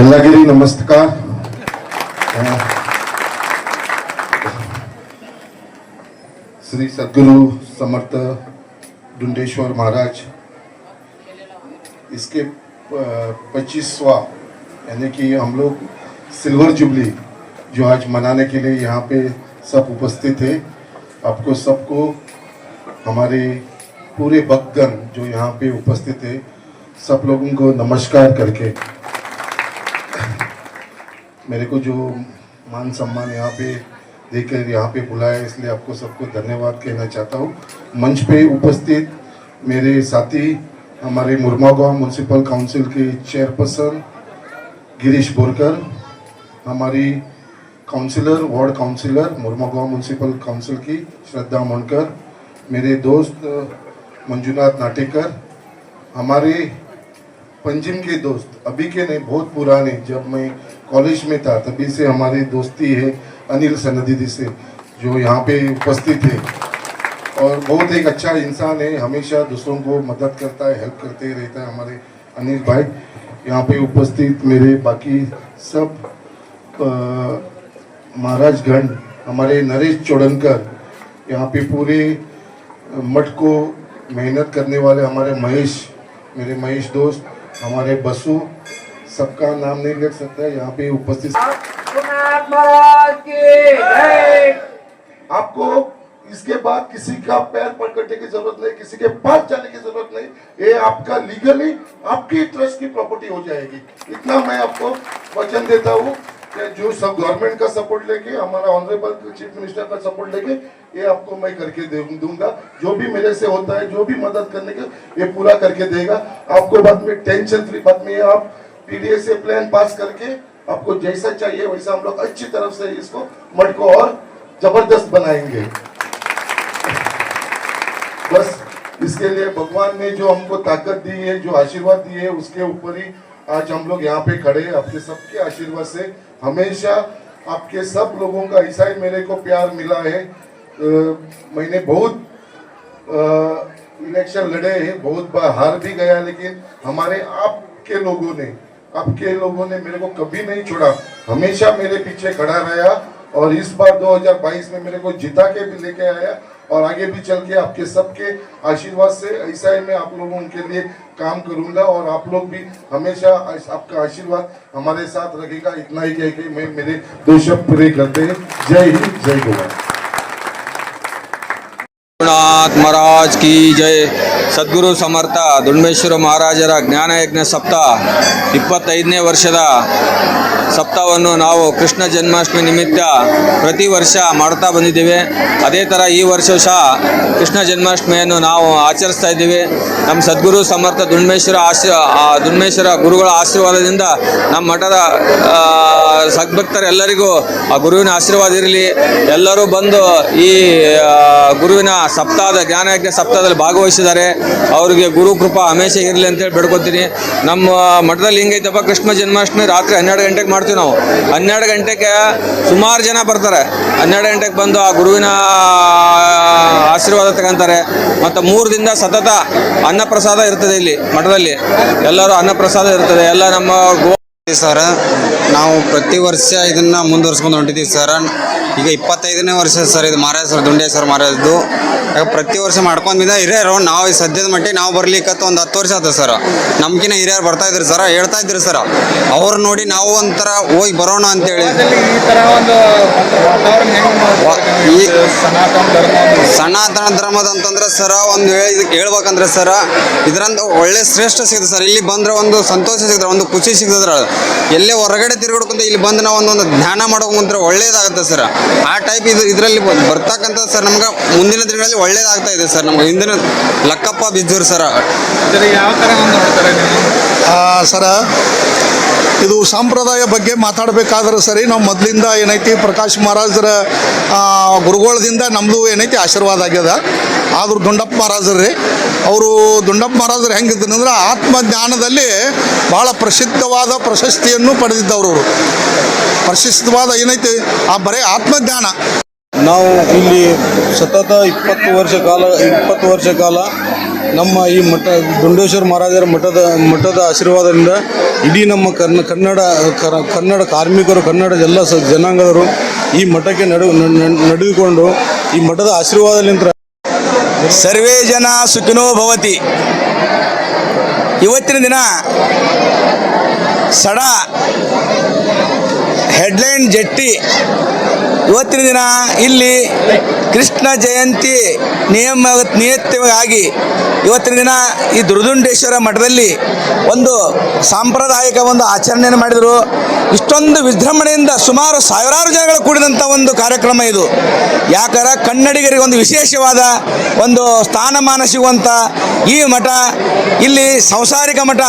ಎಲ್ಲರಿಗೂ ನಮಸ್ಕಾರ. श्री सद्गुरु समर्थ डुंडेश्वर महाराज इसके 25वां यानी कि हम लोग सिल्वर जुबली जो आज मनाने के लिए यहाँ पे सब उपस्थित थे. आपको सबको हमारे पूरे भक्तगण जो यहाँ पे उपस्थित थे सब लोगों को नमस्कार करके मेरे को जो मान सम्मान यहाँ पे देकर यहाँ पे बुलाया इसलिए आपको सबको धन्यवाद कहना चाहता हूँ. मंच पे उपस्थित मेरे साथी हमारे मुरमागांव म्यूनसिपल काउंसिल के चेयरपर्सन गिरीश बोरकर, हमारी councillor ward councillor Mormugao municipal council की श्रद्धा मोनकर, मेरे दोस्त मंजुनाथ नाटेकर, हमारे पंजिम के दोस्त अभी के नहीं बहुत पुराने, जब मैं कॉलेज में था तभी से हमारी दोस्ती है अनिल सनदी से जो यहाँ पे उपस्थित है और बहुत एक अच्छा इंसान है, हमेशा दूसरों को मदद करता है, हेल्प करते रहता है हमारे अनिल भाई. यहाँ पे उपस्थित मेरे बाकी सब महाराजगण, हमारे नरेश चोड़नकर, यहाँ पे पूरे मठ को मेहनत करने वाले हमारे महेश, मेरे महेश दोस्त, हमारे बसु, सबका नाम नहीं लिख सकता यहाँ पे उपस्थित. आपको इसके बाद किसी का पैर पकड़ने की जरूरत नहीं, किसी के पास जाने की जरूरत नहीं. ये आपका लीगली आपकी ट्रस्ट की प्रॉपर्टी हो जाएगी. इतना मैं आपको वचन देता हूँ कि जो सब गवर्नमेंट का सपोर्ट लेके, हमारा ऑनरेबल चीफ मिनिस्टर का सपोर्ट लेके ये आपको मैं करके दूंगा. जो भी मेरे से होता है, जो भी मदद करने के ये पूरा करके देगा. आपको बाद में टेंशन फ्री, बाद में आप पीडीएस से प्लान पास करके आपको जैसा चाहिए वैसा हम लोग अच्छी तरफ से इसको मठ को और जबरदस्त बनाएंगे. बस इसके लिए भगवान ने जो हमको ताकत दी है, जो आशीर्वाद दी है, उसके ऊपर ही आज हम लोग यहाँ पे खड़े हैं. आपके सबके आशीर्वाद से हमेशा आपके सब लोगों का ऐसा ही मेरे को प्यार मिला है. मैंने बहुत इलेक्शन लड़े हैं, बहुत बार हार भी गया, लेकिन हमारे आपके लोगों ने मेरे को कभी नहीं छोड़ा, हमेशा मेरे पीछे खड़ा रहा और इस बार 2022 में मेरे को जिता के भी लेके आया और आगे भी चल के आपके सबके आशीर्वाद से ऐसा ही मैं आप लोगों के लिए काम करूंगा और आप लोग भी हमेशा आपका आशीर्वाद हमारे साथ रखेगा. इतना ही कह के मैं मेरे 2 शब्द पूरे करते हैं. जय हिंद, जय गोवा. रघुनाथ महाराज की जय. ಸದ್ಗುರು ಸಮರ್ಥ ದುಂಡೇಶ್ವರ ಮಹಾರಾಜರ ಜ್ಞಾನಯಜ್ಞ ಸಪ್ತಾಹ 25ನೇ ವರ್ಷದ ಸಪ್ತಾಹವನ್ನು ನಾವು ಕೃಷ್ಣ ಜನ್ಮಾಷ್ಟಮಿ ನಿಮಿತ್ತ ಪ್ರತಿ ವರ್ಷ ಮಾಡ್ತಾ ಬಂದಿದ್ದೇವೆ. ಅದೇ ಥರ ಈ ವರ್ಷ ಸಹ ಕೃಷ್ಣ ಜನ್ಮಾಷ್ಟಮಿಯನ್ನು ನಾವು ಆಚರಿಸ್ತಾ ಇದ್ದೀವಿ. ನಮ್ಮ ಸದ್ಗುರು ಸಮರ್ಥ ದುಂಡೇಶ್ವರ ಗುರುಗಳ ಆಶೀರ್ವಾದದಿಂದ ನಮ್ಮ ಮಠದ ಸದ್ಭಕ್ತರೆಲ್ಲರಿಗೂ ಆ ಗುರುವಿನ ಆಶೀರ್ವಾದ ಇರಲಿ. ಎಲ್ಲರೂ ಬಂದು ಈ ಗುರುವಿನ ಸಪ್ತಾಹದ ಜ್ಞಾನಯಜ್ಞ ಸಪ್ತಾಹದಲ್ಲಿ ಭಾಗವಹಿಸಿದ್ದಾರೆ. ಅವರಿಗೆ ಗುರು ಕೃಪಾ ಹಮೇಶ ಇರಲಿ ಅಂತೇಳಿ ಬೇಡ್ಕೊತೀನಿ. ನಮ್ಮ ಮಠದಲ್ಲಿ ಹಿಂಗೈತಪ್ಪ, ಕೃಷ್ಣ ಜನ್ಮಾಷ್ಟಮಿ ರಾತ್ರಿ 12 ಗಂಟೆಗೆ ಮಾಡ್ತೀವಿ ನಾವು. 12 ಗಂಟೆಗೆ ಸುಮಾರು ಜನ ಬರ್ತಾರೆ. 12 ಗಂಟೆಗೆ ಬಂದು ಆ ಗುರುವಿನ ಆಶೀರ್ವಾದ ತಗೊಂತಾರೆ. ಮತ್ತು 3 ದಿನದ ಸತತ ಅನ್ನಪ್ರಸಾದ ಇರ್ತದೆ ಇಲ್ಲಿ ಮಠದಲ್ಲಿ. ಎಲ್ಲರೂ ಅನ್ನಪ್ರಸಾದ ಇರ್ತದೆ. ಎಲ್ಲ ನಮ್ಮ ಸರ್, ನಾವು ಪ್ರತಿ ವರ್ಷ ಇದನ್ನು ಮುಂದುವರ್ಸ್ಕೊಂಡು ಹೊಂಟಿದ್ದೀವಿ ಸರ್. ಈಗ 25ನೇ ವರ್ಷ ಸರ್ ಇದು ಮಹಾರಾಜ್ ಸರ್, ದುಂಡೇಶ್ವರ ಮಹಾರಾಜ್ದು. ಪ್ರತಿ ವರ್ಷ ಮಾಡ್ಕೊಂಡು ಬಿದ್ದ ಹಿರಿಯರು ನಾವು ಈ ಸದ್ಯದ ಮಟ್ಟಿಗೆ ನಾವು ಬರ್ಲಿಕ್ಕತ್ತು ಒಂದು 10 ವರ್ಷ ಆಯ್ತು ಸರ್. ನಮ್ಗಿನ ಹಿರಿಯರು ಬರ್ತಾ ಇದ್ರು ಸರ್, ಹೇಳ್ತಾ ಇದ್ರು ಸರ್. ಅವ್ರು ನೋಡಿ ನಾವು ಒಂಥರ ಹೋಗಿ ಬರೋಣ ಅಂತೇಳಿ. ಈ ಸನಾತನ ಧರ್ಮದ ಅಂತಂದ್ರೆ ಸರ ಒಂದು ಹೇಳ್ಬೇಕಂದ್ರೆ ಸರ ಇದರಂತ ಒಳ್ಳೆ ಶ್ರೇಷ್ಠ ಸಿಗ್ತದೆ ಸರ್. ಇಲ್ಲಿ ಬಂದ್ರೆ ಒಂದು ಸಂತೋಷ ಸಿಗ್ತದೆ, ಒಂದು ಖುಷಿ ಸಿಗ್ತದ್ರ. ಎಲ್ಲೇ ಹೊರಗಡೆ ತಿರುಗಾಡ್ಕೊಂತ ಇಲ್ಲಿ ಬಂದು ನಾವು ಒಂದು ಧ್ಯಾನ ಮಾಡೋಕಂದ್ರೆ ಒಳ್ಳೇದಾಗುತ್ತೆ ಸರ್. ಆ ಟೈಪ್ ಇದರಲ್ಲಿ ಬರ್ತಕ್ಕಂಥ ಸರ್ ನಮ್ಗೆ ಮುಂದಿನ ದಿನಗಳಲ್ಲಿ ಒಳ್ಳೇದಾಗ್ತಾ ಇದೆ ಸರ್. ನಮ್ಗೆ ಹಿಂದಿನ ಲಕ್ಕಪ್ಪ ಬಿದ್ದೂರು ಸರ್. ಯಾವ ಥರ ಒಂದು ನೋಡ್ತಾರೆ ಸರ, ಇದು ಸಂಪ್ರದಾಯ ಬಗ್ಗೆ ಮಾತಾಡಬೇಕಾದ್ರೆ ಸರಿ, ನಾವು ಮೊದಲಿಂದ ಏನೈತಿ ಪ್ರಕಾಶ್ ಮಹಾರಾಜರ ಗುರುಗಳದಿಂದ ನಮ್ಮದು ಏನೈತಿ ಆಶೀರ್ವಾದ ಆಗ್ಯದ. ಆದರೂ ದುಂಡಪ್ಪ ಮಹಾರಾಜರು ರೀ, ಅವರು ದುಂಡಪ್ಪ ಮಹಾರಾಜರು ಹೆಂಗಿದ್ದಂದ್ರೆ ಆತ್ಮಜ್ಞಾನದಲ್ಲಿ ಭಾಳ ಪ್ರಸಿದ್ಧವಾದ ಪ್ರಶಸ್ತಿಯನ್ನು ಪಡೆದಿದ್ದವರು. ಪ್ರಸಿದ್ಧವಾದ ಏನೈತಿ ಆ ಬರೀ ಆತ್ಮಜ್ಞಾನ. ನಾವು ಇಲ್ಲಿ ಸತತ 20 ವರ್ಷ ಕಾಲ ನಮ್ಮ ಈ ಮಠ ದುಂಡೇಶ್ವರ ಮಹಾರಾಜರ ಮಠದ ಆಶೀರ್ವಾದದಿಂದ ಇಡೀ ನಮ್ಮ ಕನ್ನಡ ಕಾರ್ಮಿಕರು, ಕನ್ನಡ ಎಲ್ಲ ಜನಾಂಗದವರು ಈ ಮಠಕ್ಕೆ ನಡೆದುಕೊಂಡು ಈ ಮಠದ ಆಶೀರ್ವಾದದಿಂದ ಸರ್ವೇ ಜನ ಸುಖಿನೋ ಭವತಿ. ಇವತ್ತಿನ ದಿನ ಸಡ ಹೆಡ್ಲೈನ್ ಜಟ್ಟಿ ಇವತ್ತಿನ ದಿನ ಇಲ್ಲಿ ಕೃಷ್ಣ ಜಯಂತಿ ನಿಯತವಾಗಿ ಇವತ್ತಿನ ದಿನ ಈ ದುರ್ದುಂಡೇಶ್ವರ ಮಠದಲ್ಲಿ ಒಂದು ಸಾಂಪ್ರದಾಯಿಕ ಒಂದು ಆಚರಣೆಯನ್ನು ಮಾಡಿದರು. ಇಷ್ಟೊಂದು ವಿಜೃಂಭಣೆಯಿಂದ ಸುಮಾರು ಸಾವಿರಾರು ಜನಗಳು ಕೂಡಿದಂಥ ಒಂದು ಕಾರ್ಯಕ್ರಮ ಇದು. ಯಾಕಂದ್ರೆ ಕನ್ನಡಿಗರಿಗೆ ಒಂದು ವಿಶೇಷವಾದ ಒಂದು ಸ್ಥಾನಮಾನ ಸಿಗುವಂಥ ಈ ಮಠ ಇಲ್ಲಿ ಸಂಸಾರಿಕ ಮಠ,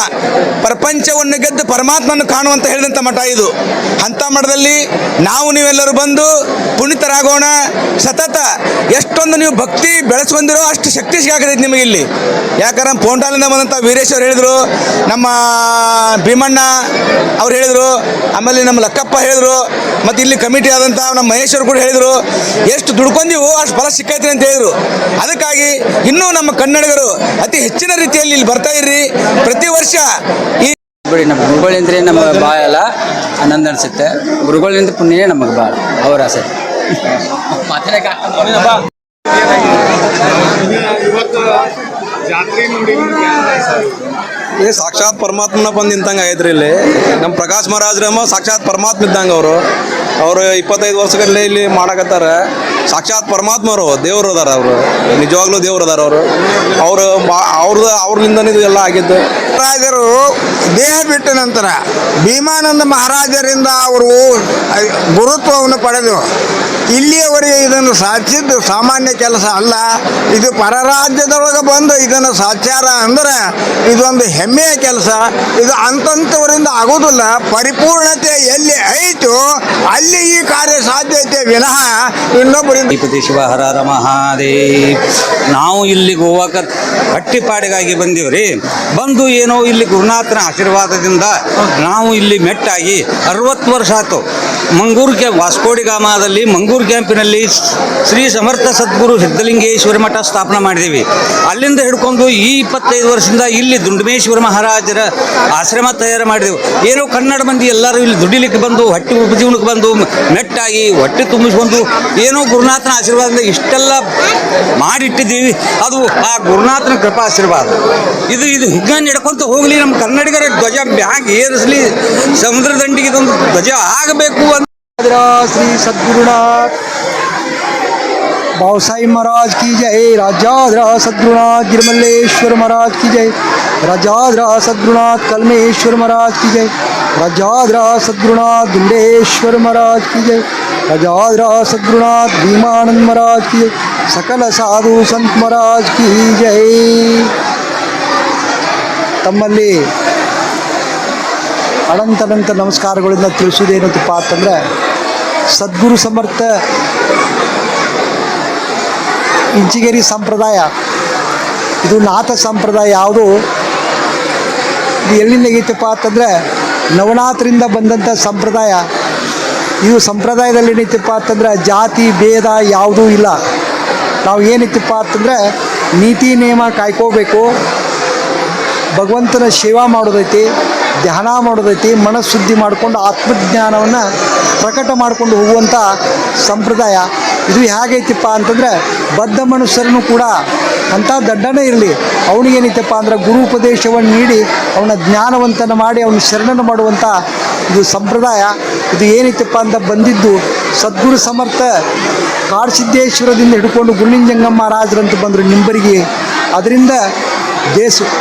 ಪ್ರಪಂಚವನ್ನು ಗೆದ್ದು ಪರಮಾತ್ಮನ ಕಾಣುವಂತ ಹೇಳಿದಂಥ ಮಠ ಇದು. ಅಂಥ ಮಠದಲ್ಲಿ ನಾವು ನೀವೆಲ್ಲರೂ ಬಂದು ಪುನೀತರಾಗೋಣ. ಸತತ ಎಷ್ಟೊಂದು ನೀವು ಭಕ್ತಿ ಬೆಳೆಸ್ಕೊಂಡಿರೋ ಅಷ್ಟು ಶಕ್ತಿ ಸಿಗಾಕತೈತಿ ನಿಮಗೆ ಇಲ್ಲಿ. ಯಾಕಂದ್ರೆ ಪೋಂಟಾಲಿಂದ ಬಂದಂಥ ವೀರೇಶ್ವರ್ ಹೇಳಿದರು, ನಮ್ಮ ಭೀಮಣ್ಣ ಅವ್ರು ಹೇಳಿದರು, ಆಮೇಲೆ ನಮ್ಮ ಲಕ್ಕಪ್ಪ ಹೇಳಿದರು, ಮತ್ತು ಇಲ್ಲಿ ಕಮಿಟಿ ಆದಂಥ ನಮ್ಮ ಮಹೇಶ್ವರ್ ಕೂಡ ಹೇಳಿದರು, ಎಷ್ಟು ದುಡ್ಕೊಂಡಿವು ಅಷ್ಟು ಫಲ ಸಿಕ್ಕೈತಿ ಅಂತ ಹೇಳಿದರು. ಅದಕ್ಕಾಗಿ ಇನ್ನೂ ನಮ್ಮ ಕನ್ನಡಿಗರು ಅತಿ ಹೆಚ್ಚಿನ ರೀತಿಯಲ್ಲಿ ಇಲ್ಲಿ ಬರ್ತಾ ಇರ್ರಿ. ಪ್ರತಿ ವರ್ಷ ಈ ನಮ್ಮ ಗುರುಗಳಿಂದ್ರೆ ನಮಗೆ ಭಾಳ ಎಲ್ಲ ಆನಂದ ಅನಿಸುತ್ತೆ. ಗುರುಗಳಿಂದ ಪುಣ್ಯನೇ ನಮಗೆ ಭಾಳ ಅವರ ಆಸೆ. ಇವತ್ತು ಜಾತ್ರೆ ನೋಡಿ ಈ ಸಾಕ್ಷಾತ್ ಪರಮಾತ್ಮನ ಬಂದು ನಿಂತಂಗೆ ಐತ್ರಿ. ಇಲ್ಲಿ ನಮ್ಮ ಪ್ರಕಾಶ್ ಮಹಾರಾಜ್ರಮ್ಮ ಸಾಕ್ಷಾತ್ ಪರಮಾತ್ಮ ಇದ್ದಂಗೆ ಅವರು 25 ವರ್ಷಗಟ್ಟಲೆ ಇಲ್ಲಿ ಮಾಡಕತ್ತಾರ. ಸಾಕ್ಷಾತ್ ಪರಮಾತ್ಮರು ದೇವರು ಅದಾರ. ಅವರು ನಿಜವಾಗ್ಲೂ ದೇವ್ರು ಅದಾರ. ಅವ್ರಲಿಂದನೇ ಇದು ಎಲ್ಲ ಆಗಿದ್ದು. ಮಹಾರಾಜರು ದೇಹ ಬಿಟ್ಟ ನಂತರ ಭೀಮಾನಂದ ಮಹಾರಾಜರಿಂದ ಅವರು ಗುರುತ್ವವನ್ನು ಪಡೆದು ಇಲ್ಲಿಯವರೆಗೆ ಇದನ್ನು ಸಾಧಿಸಿದ್ದು ಸಾಮಾನ್ಯ ಕೆಲಸ ಅಲ್ಲ. ಇದು ಪರರಾಜ್ಯದೊಳಗೆ ಬಂದು ಇದನ್ನು ಸಾಚಾರ ಅಂದರೆ ಇದೊಂದು ಹೆಮ್ಮೆಯ ಕೆಲಸ. ಇದು ಅಂತಂಥವರಿಂದ ಆಗೋದಿಲ್ಲ. ಪರಿಪೂರ್ಣತೆ ಎಲ್ಲಿ ಐತೋ ಅಲ್ಲಿ ಈ ಕಾರ್ಯ ಸಾಧ್ಯತೆ ವಿನಃ ಇನ್ನೊಬ್ಬರಿಂದ. ಗಣಪತಿ ಶಿವ ಹರ ಮಹಾದೇವ್. ನಾವು ಇಲ್ಲಿಗೆ ಹೋಗಕ್ಕೆ ಹಟ್ಟಿಪಾಡಿಗಾಗಿ ಬಂದೀವ್ರಿ. ಬಂದು ಏನೋ ಇಲ್ಲಿ ಗುರುನಾಥನ ಆಶೀರ್ವಾದದಿಂದ ನಾವು ಇಲ್ಲಿ ಮೆಟ್ಟಾಗಿ 60 ವರ್ಷ ಆಯ್ತು. ಮಂಗೂರು ವಾಸ್ಕೋಡಿ ಗ್ರಾಮದಲ್ಲಿ ಮಂಗೂರು ಕ್ಯಾಂಪಿನಲ್ಲಿ ಶ್ರೀ ಸಮರ್ಥ ಸದ್ಗುರು ಸಿದ್ಧಲಿಂಗೇಶ್ವರ ಮಠ ಸ್ಥಾಪನೆ ಮಾಡಿದ್ದೀವಿ. ಅಲ್ಲಿಂದ ಹಿಡ್ಕೊಂಡು ಈ 25 ವರ್ಷದಿಂದ ಇಲ್ಲಿ ದುಂಡಮೇಶ್ವರ ಮಹಾರಾಜರ ಆಶ್ರಮ ತಯಾರು ಮಾಡಿದೆವು. ಏನೋ ಕನ್ನಡ ಮಂದಿ ಎಲ್ಲರೂ ಇಲ್ಲಿ ದುಡಿಲಿಕ್ಕೆ ಬಂದು ಹೊಟ್ಟೆ ಉಪಜೀವನಕ್ಕೆ ಬಂದು ಮೆಟ್ಟಾಗಿ ಹೊಟ್ಟೆ ತುಂಬಿಸ್ಕೊಂಡು ಏನೋ ಗುರುನಾಥನ ಆಶೀರ್ವಾದದಿಂದ ಇಷ್ಟೆಲ್ಲ ಮಾಡಿಟ್ಟಿದ್ದೀವಿ. ಅದು ಆ ಗುರುನಾಥನ ಕೃಪಾ ಆಶೀರ್ವಾದ. ಇದು ಹಿಗ್ಗ ನಡ್ಕೊಂತ ಹೋಗಲಿ. ನಮ್ಮ ಕನ್ನಡಿಗರ ಧ್ವಜ ಬ್ಯಾಗ್ ಏರಿಸಲಿ. ಸಮುದ್ರ ದಂಡಿಗೆ ಇದೊಂದು ಧ್ವಜ ಆಗಬೇಕು ಅಂತ श्री सद्गुरुनाथ बावसाई महाराज की जय। राजाधरा सद्गुरुनाथ गिरमल्लेश्वर महाराज की जय। राजाधरा सद्गुरुनाथ कलमेश्वर महाराज की जय। राजाधरा सद्गुरुनाथ दुंडेश्वर महाराज की जय। राजाधरा सद्गुरुनाथ भीमानंद महाराज की जय। सकल साधु संत महाराज की जय। तम्मल्ली ಅನಂತ ನಮಸ್ಕಾರಗಳಿಂದ ತಿಳಿಸೋದೇನಂತಪ್ಪ ಅಂತಂದರೆ, ಸದ್ಗುರು ಸಮರ್ಥ ಇಂಚಿಗೇರಿ ಸಂಪ್ರದಾಯ ಇದು ನಾಥ ಸಂಪ್ರದಾಯ. ಯಾವುದು ಇದು ಎಲ್ಲಿಂದ ಆಗೈತಪ್ಪ ಅಂತಂದರೆ ನವನಾಥರಿಂದ ಬಂದಂಥ ಸಂಪ್ರದಾಯ. ಇದು ಸಂಪ್ರದಾಯದಲ್ಲಿ ಏನೈತಪ್ಪ ಅಂತಂದರೆ ಜಾತಿ ಭೇದ ಯಾವುದೂ ಇಲ್ಲ. ನಾವು ಏನೈತಪ್ಪ ಅಂತಂದರೆ ನೀತಿ ನಿಯಮ ಕಾಯ್ಕೋಬೇಕು, ಭಗವಂತನ ಸೇವಾ ಮಾಡೋದೈತಿ, ಧ್ಯಾನ ಮಾಡೋದೈತಿ, ಮನಃಶುದ್ಧಿ ಮಾಡಿಕೊಂಡು ಆತ್ಮಜ್ಞಾನವನ್ನು ಪ್ರಕಟ ಮಾಡಿಕೊಂಡು ಹೋಗುವಂಥ ಸಂಪ್ರದಾಯ ಇದು. ಹೇಗೈತಿಪ್ಪ ಅಂತಂದರೆ ಬದ್ಧ ಮನುಷ್ಯರನ್ನು ಕೂಡ ಅಂಥ ದಡ್ಡನೇ ಇರಲಿ ಅವನಿಗೇನೈತಪ್ಪ ಅಂದ್ರೆ ಗುರು ಉಪದೇಶವನ್ನು ನೀಡಿ ಅವನ ಜ್ಞಾನವಂತನ ಮಾಡಿ ಅವನ ಶರಣನ್ನು ಮಾಡುವಂಥ ಇದು ಸಂಪ್ರದಾಯ. ಇದು ಏನೈತಪ್ಪ ಅಂತ ಬಂದಿದ್ದು ಸದ್ಗುರು ಸಮರ್ಥ ಕಾಡಸಿದ್ದೇಶ್ವರದಿಂದ ಹಿಡ್ಕೊಂಡು ಗುಳ್ಳಿಂಜಂಗಮ್ಮ ಮಹಾರಾಜರಂತ ಬಂದರು ನಿಂಬರಿಗೆ. ಅದರಿಂದ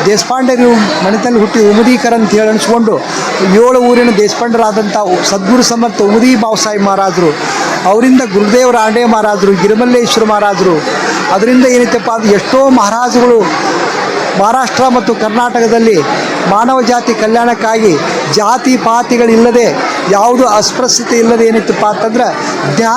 ದೇಶಪಾಂಡರು ಮನೆತಲ್ಲಿ ಹುಟ್ಟಿ ಉಮದೀಕರ ಅಂತ ಹೇಳಿ ಅನಿಸ್ಕೊಂಡು 7 ಊರಿನ ದೇಶಪಾಂಡರಾದಂಥ ಸದ್ಗುರು ಸಮರ್ಥ ಉಮದಿ ಬಾವಸಾಯಿ ಮಹಾರಾಜರು, ಅವರಿಂದ ಗುರುದೇವ ರಾಂಡೆ ಮಹಾರಾಜರು, ಗಿರಿಮಲ್ಲೇಶ್ವರ ಮಹಾರಾಜರು, ಅದರಿಂದ ಏನೈತಪ್ಪ ಅದು ಎಷ್ಟೋ ಮಹಾರಾಜಗಳು ಮಹಾರಾಷ್ಟ್ರ ಮತ್ತು ಕರ್ನಾಟಕದಲ್ಲಿ ಮಾನವ ಜಾತಿ ಕಲ್ಯಾಣಕ್ಕಾಗಿ ಜಾತಿ ಪಾತಿಗಳಿಲ್ಲದೆ ಯಾವುದು ಅಸ್ಪೃಶ್ಯತೆ ಇಲ್ಲದೆ ಏನೈತಪ್ಪ ಅಂತಂದ್ರೆ ಜ್ಞಾನ